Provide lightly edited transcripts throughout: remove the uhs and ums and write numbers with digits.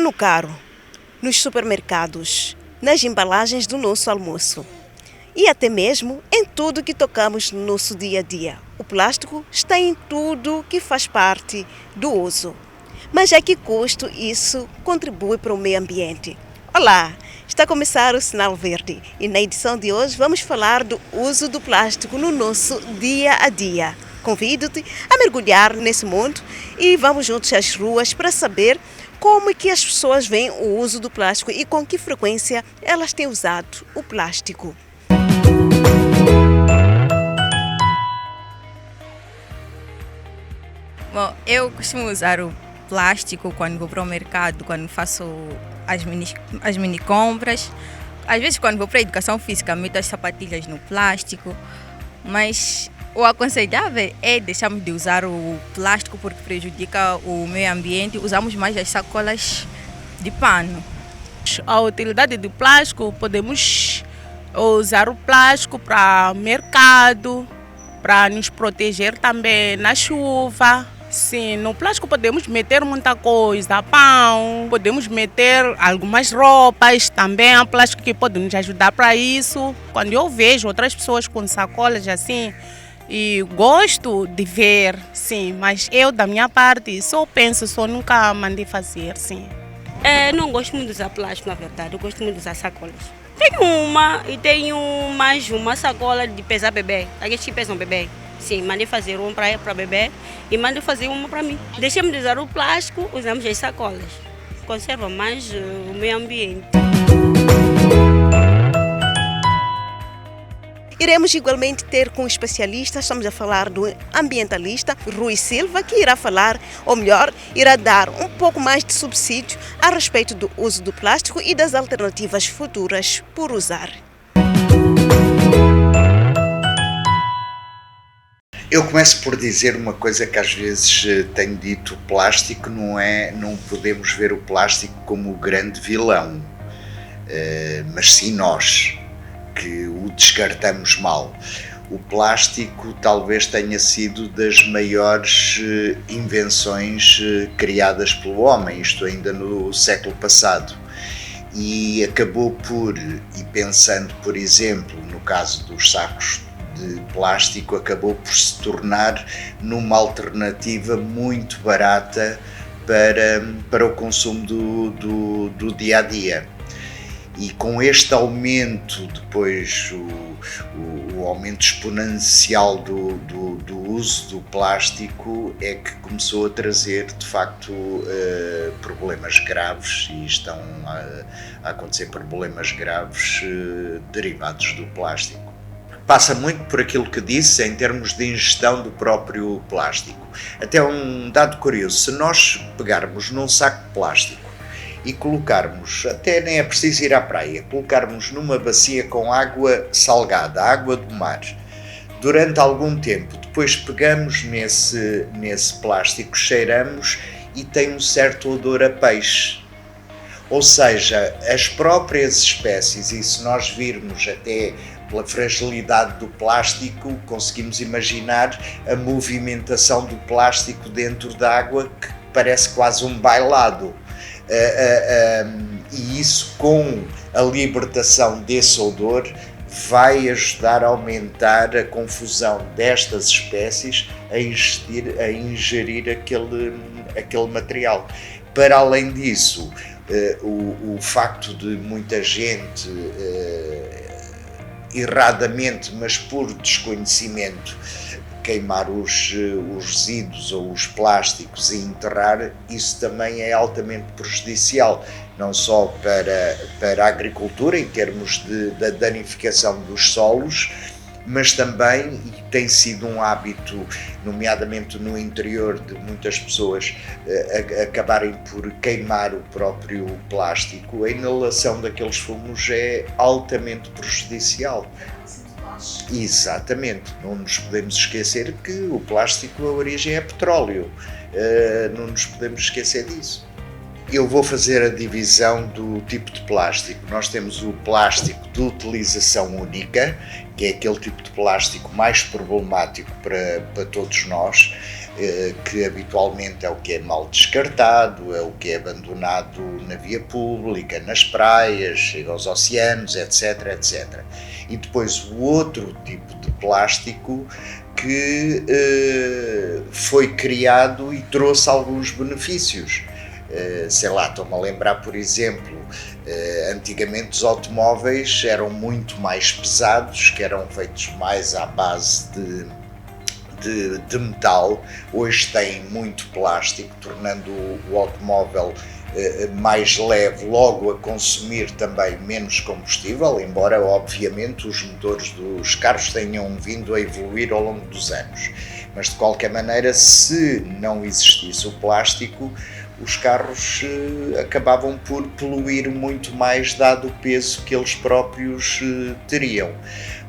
no carro, nos supermercados, nas embalagens do nosso almoço e até mesmo em tudo que tocamos no nosso dia a dia. O plástico está em tudo que faz parte do uso. Mas a que custo isso contribui para o meio ambiente? Olá, está a começar o Sinal Verde e na edição de hoje vamos falar do uso do plástico no nosso dia a dia. Convido-te a mergulhar nesse mundo e vamos juntos às ruas para saber como é que as pessoas veem o uso do plástico e com que frequência elas têm usado o plástico. Bom, eu costumo usar o plástico quando vou para o mercado, quando faço as mini compras. Às vezes quando vou para a educação física meto as sapatilhas no plástico, mas o aconselhável é deixarmos de usar o plástico porque prejudica o meio ambiente. Usamos mais as sacolas de pano. A utilidade do plástico, podemos usar o plástico para mercado, para nos proteger também na chuva. Sim, no plástico podemos meter muita coisa, pão, podemos meter algumas roupas, também há plástico que pode nos ajudar para isso. Quando eu vejo outras pessoas com sacolas assim, e gosto de ver, sim, mas eu da minha parte só nunca mandei fazer, sim. Não gosto muito de usar plástico, na verdade, eu gosto muito de usar sacolas. Tenho uma e tenho mais uma sacola de pesar bebê, aqueles que pesam bebê. Sim, mandei fazer uma para bebê e mandei fazer uma para mim. Deixamos de usar o plástico, usamos as sacolas. Conserva mais o meio ambiente. Iremos igualmente ter com especialistas, estamos a falar do ambientalista Rui Silva, que irá falar, ou melhor, irá dar um pouco mais de subsídio a respeito do uso do plástico e das alternativas futuras por usar. Eu começo por dizer uma coisa que às vezes tenho dito: o plástico não podemos ver o plástico como o grande vilão, mas sim nós, que o descartamos mal. O plástico talvez tenha sido das maiores invenções criadas pelo homem, isto ainda no século passado, e acabou por, e pensando por exemplo no caso dos sacos de plástico, acabou por se tornar numa alternativa muito barata para o consumo do dia a dia. E com este aumento, depois o aumento exponencial do uso do plástico é que começou a trazer de facto problemas graves, e estão a acontecer problemas graves derivados do plástico. Passa muito por aquilo que disse em termos de ingestão do próprio plástico. Até um dado curioso: se nós pegarmos num saco de plástico e colocarmos, até nem é preciso ir à praia, colocarmos numa bacia com água salgada, água do mar, durante algum tempo, depois pegamos nesse plástico, cheiramos e tem um certo odor a peixe. Ou seja, as próprias espécies, e se nós virmos até pela fragilidade do plástico, conseguimos imaginar a movimentação do plástico dentro da água, que parece quase um bailado. E isso, com a libertação desse odor, vai ajudar a aumentar a confusão destas espécies a ingerir aquele material. Para além disso, o facto de muita gente, erradamente, mas por desconhecimento, queimar os resíduos ou os plásticos e enterrar, isso também é altamente prejudicial, não só para a agricultura, em termos da danificação dos solos, mas também, e tem sido um hábito, nomeadamente no interior, de muitas pessoas acabarem por queimar o próprio plástico. A inalação daqueles fumos é altamente prejudicial. Exatamente, não nos podemos esquecer que o plástico, a origem é petróleo, não nos podemos esquecer disso. Eu vou fazer a divisão do tipo de plástico. Nós temos o plástico de utilização única, que é aquele tipo de plástico mais problemático para todos nós, que habitualmente é o que é mal descartado, é o que é abandonado na via pública, nas praias, chega aos oceanos, etc, etc. E depois o outro tipo de plástico que foi criado e trouxe alguns benefícios. Sei lá, estou-me a lembrar, por exemplo, antigamente os automóveis eram muito mais pesados, que eram feitos mais à base de metal. Hoje têm muito plástico, tornando o automóvel mais leve, logo a consumir também menos combustível, embora obviamente os motores dos carros tenham vindo a evoluir ao longo dos anos. Mas de qualquer maneira, se não existisse o plástico, os carros acabavam por poluir muito mais, dado o peso que eles próprios teriam.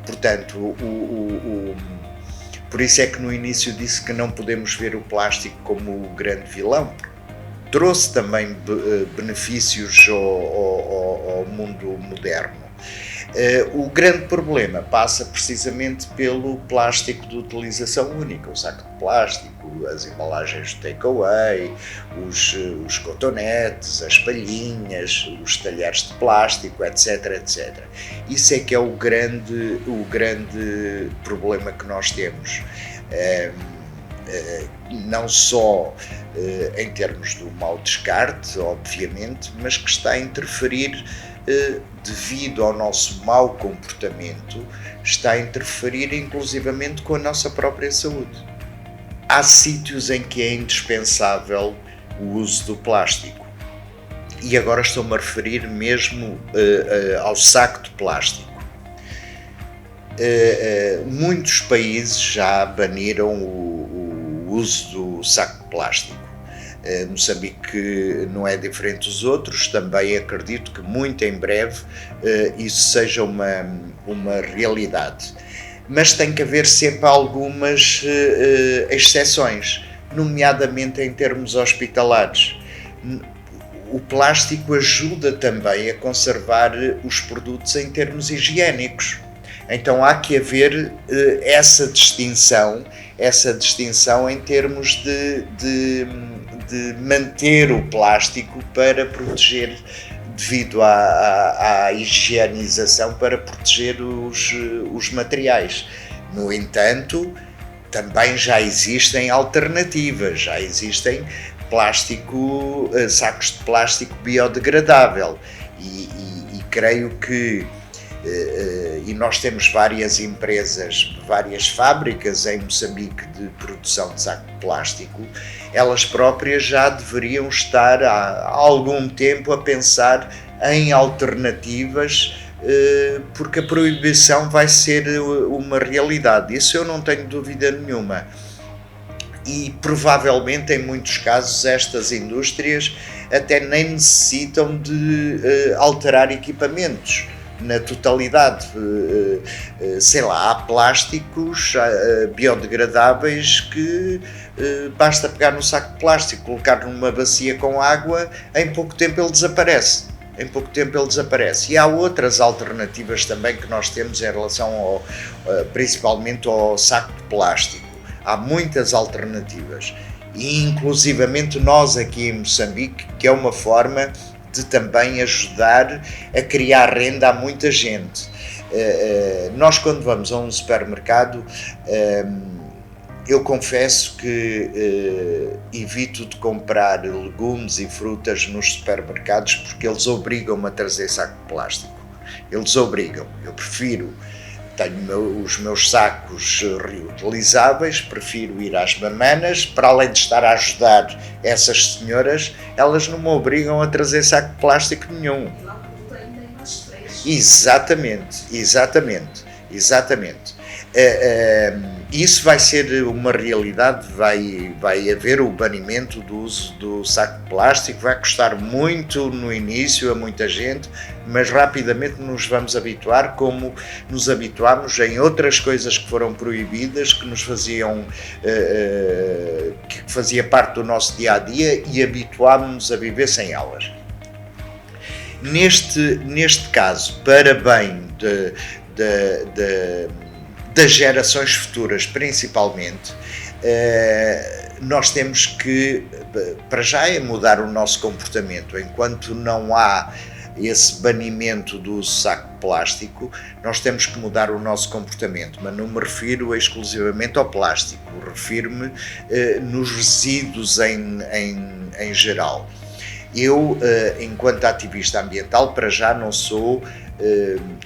Portanto, por isso é que no início disse que não podemos ver o plástico como o grande vilão. Trouxe também benefícios ao mundo moderno. O grande problema passa precisamente pelo plástico de utilização única, o saco de plástico, as embalagens de takeaway, os cotonetes, as palhinhas, os talheres de plástico, etc, etc. Isso é que é o grande problema que nós temos. Não só em termos do mau descarte, obviamente, mas que está a interferir, devido ao nosso mau comportamento, está a interferir inclusivamente com a nossa própria saúde. Há sítios em que é indispensável o uso do plástico, e agora estou-me a referir mesmo ao saco de plástico. Muitos países já baniram o uso do saco de plástico. Moçambique não é diferente dos outros. Também acredito que muito em breve isso seja uma realidade. Mas tem que haver sempre algumas exceções, nomeadamente em termos hospitalares. O plástico ajuda também a conservar os produtos em termos higiênicos. Então há que haver essa distinção em termos de manter o plástico para proteger, devido à higienização, para proteger os materiais. No entanto, também já existem alternativas, já existem sacos de plástico biodegradável e creio que e nós temos várias empresas, várias fábricas em Moçambique de produção de saco de plástico. Elas próprias já deveriam estar há algum tempo a pensar em alternativas, porque a proibição vai ser uma realidade, isso eu não tenho dúvida nenhuma. E provavelmente em muitos casos estas indústrias até nem necessitam de alterar equipamentos na totalidade. Sei lá, há plásticos biodegradáveis que basta pegar no saco de plástico, colocar numa bacia com água, em pouco tempo ele desaparece. E há outras alternativas também que nós temos em relação principalmente ao saco de plástico. Há muitas alternativas, e inclusivamente nós aqui em Moçambique, que é uma forma de também ajudar a criar renda a muita gente. Nós, quando vamos a um supermercado, eu confesso que evito de comprar legumes e frutas nos supermercados, porque eles obrigam-me a trazer saco de plástico. Eles obrigam. Eu prefiro, tenho os meus sacos reutilizáveis, prefiro ir às bananas. Para além de estar a ajudar essas senhoras, elas não me obrigam a trazer saco de plástico nenhum. Exatamente. Isso vai ser uma realidade, vai haver o banimento do uso do saco de plástico, vai custar muito no início a muita gente, mas rapidamente nos vamos habituar, como nos habituámos em outras coisas que foram proibidas, que nos faziam, que fazia parte do nosso dia-a-dia, e habituámos-nos a viver sem elas. Neste caso, para bem das gerações futuras, principalmente, nós temos que, para já, mudar o nosso comportamento. Enquanto não há esse banimento do saco de plástico, nós temos que mudar o nosso comportamento, mas não me refiro exclusivamente ao plástico, refiro-me nos resíduos em geral. Eu, enquanto ativista ambiental, para já não sou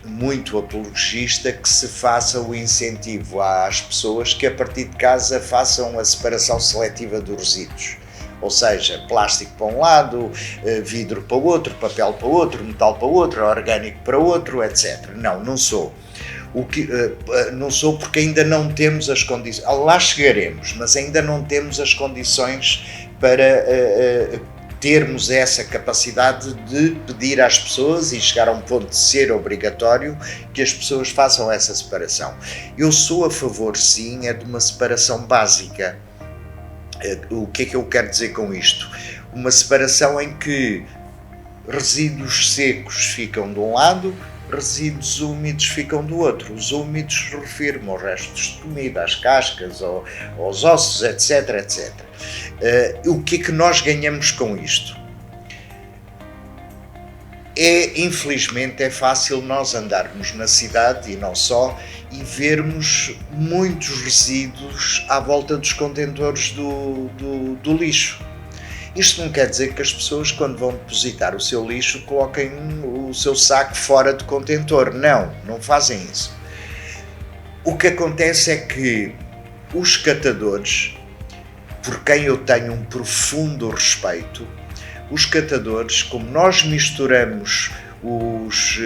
muito apologista que se faça o incentivo às pessoas que a partir de casa façam a separação seletiva dos resíduos. Ou seja, plástico para um lado, vidro para o outro, papel para o outro, metal para o outro, orgânico para o outro, etc. Não sou. Não sou, porque ainda não temos as condições. Lá chegaremos, mas ainda não temos as condições para termos essa capacidade de pedir às pessoas e chegar a um ponto de ser obrigatório que as pessoas façam essa separação. Eu sou a favor, sim, de uma separação básica. O que é que eu quero dizer com isto? Uma separação em que resíduos secos ficam de um lado, resíduos úmidos ficam do outro. Os úmidos refiro-me aos restos de comida, às cascas, aos ossos, etc, etc. O que é que nós ganhamos com isto? Infelizmente é fácil nós andarmos na cidade, e não só, e vermos muitos resíduos à volta dos contentores do lixo. Isto não quer dizer que as pessoas, quando vão depositar o seu lixo, coloquem o seu saco fora do contentor. Não fazem isso. O que acontece é que os catadores, por quem eu tenho um profundo respeito, os catadores, como nós misturamos os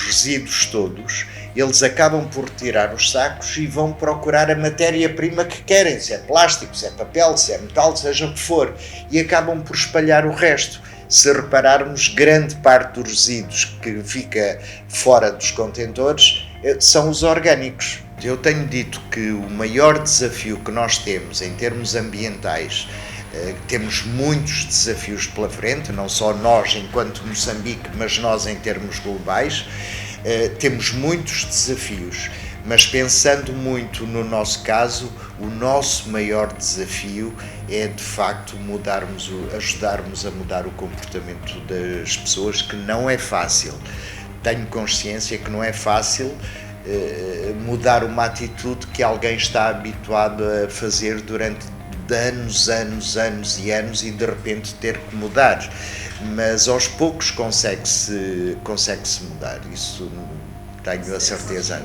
resíduos todos, eles acabam por tirar os sacos e vão procurar a matéria-prima que querem, se é plástico, se é papel, se é metal, seja o que for, e acabam por espalhar o resto. Se repararmos, grande parte dos resíduos que fica fora dos contentores são os orgânicos. Eu tenho dito que o maior desafio que nós temos em termos ambientais, temos muitos desafios pela frente, não só nós enquanto Moçambique, mas nós em termos globais, temos muitos desafios, mas pensando muito no nosso caso, o nosso maior desafio é de facto ajudarmos a mudar o comportamento das pessoas, que não é fácil. Tenho consciência que não é fácil mudar uma atitude que alguém está habituado a fazer durante anos e de repente ter que mudar, mas aos poucos consegue-se mudar, isso tenho a certeza.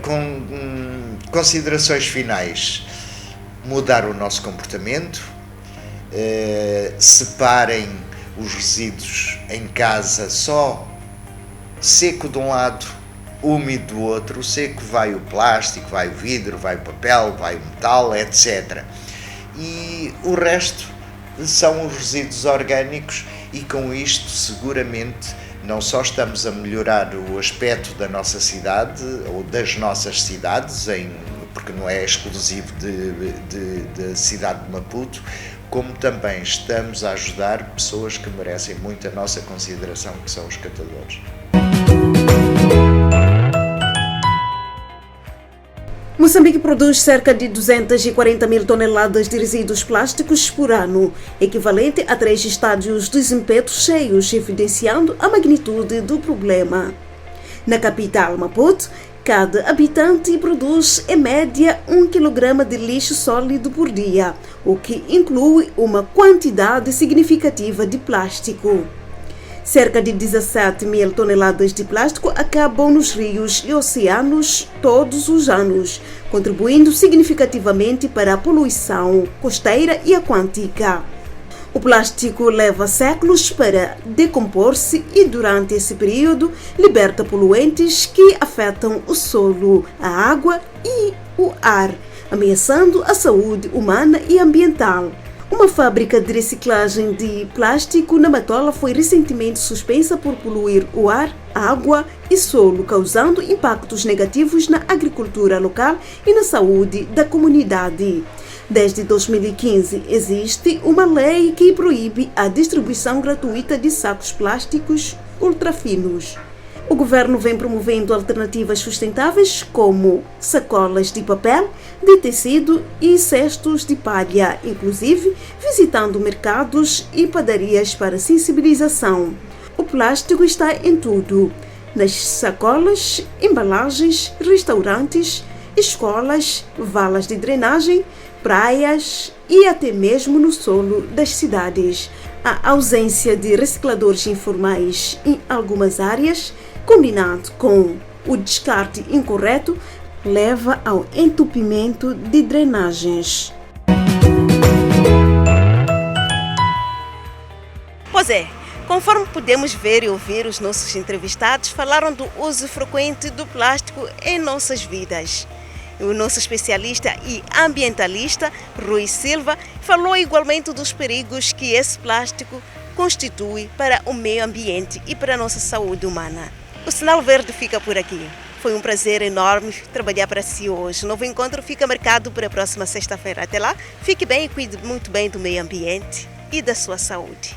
Com considerações finais, mudar o nosso comportamento, separem os resíduos em casa, só seco de um lado, úmido do outro. Seco vai o plástico, vai o vidro, vai o papel, vai o metal, etc. E o resto são os resíduos orgânicos, e com isto seguramente não só estamos a melhorar o aspecto da nossa cidade ou das nossas cidades, porque não é exclusivo da cidade de Maputo, como também estamos a ajudar pessoas que merecem muito a nossa consideração, que são os catadores. Moçambique produz cerca de 240 mil toneladas de resíduos plásticos por ano, equivalente a 3 estádios de desempenho cheios, evidenciando a magnitude do problema. Na capital, Maputo, cada habitante produz, em média, 1 kg de lixo sólido por dia, o que inclui uma quantidade significativa de plástico. Cerca de 17 mil toneladas de plástico acabam nos rios e oceanos todos os anos, contribuindo significativamente para a poluição costeira e aquática. O plástico leva séculos para decompor-se e, durante esse período, liberta poluentes que afetam o solo, a água e o ar, ameaçando a saúde humana e ambiental. Uma fábrica de reciclagem de plástico na Matola foi recentemente suspensa por poluir o ar, água e solo, causando impactos negativos na agricultura local e na saúde da comunidade. Desde 2015, existe uma lei que proíbe a distribuição gratuita de sacos plásticos ultrafinos. O governo vem promovendo alternativas sustentáveis como sacolas de papel, de tecido e cestos de palha, inclusive visitando mercados e padarias para sensibilização. O plástico está em tudo: nas sacolas, embalagens, restaurantes, escolas, valas de drenagem, praias e até mesmo no solo das cidades. A ausência de recicladores informais em algumas áreas, combinado com o descarte incorreto, leva ao entupimento de drenagens. Pois é, conforme podemos ver e ouvir, os nossos entrevistados falaram do uso frequente do plástico em nossas vidas. O nosso especialista e ambientalista, Rui Silva, falou igualmente dos perigos que esse plástico constitui para o meio ambiente e para a nossa saúde humana. O Sinal Verde fica por aqui. Foi um prazer enorme trabalhar para si hoje. O novo encontro fica marcado para a próxima sexta-feira. Até lá, fique bem e cuide muito bem do meio ambiente e da sua saúde.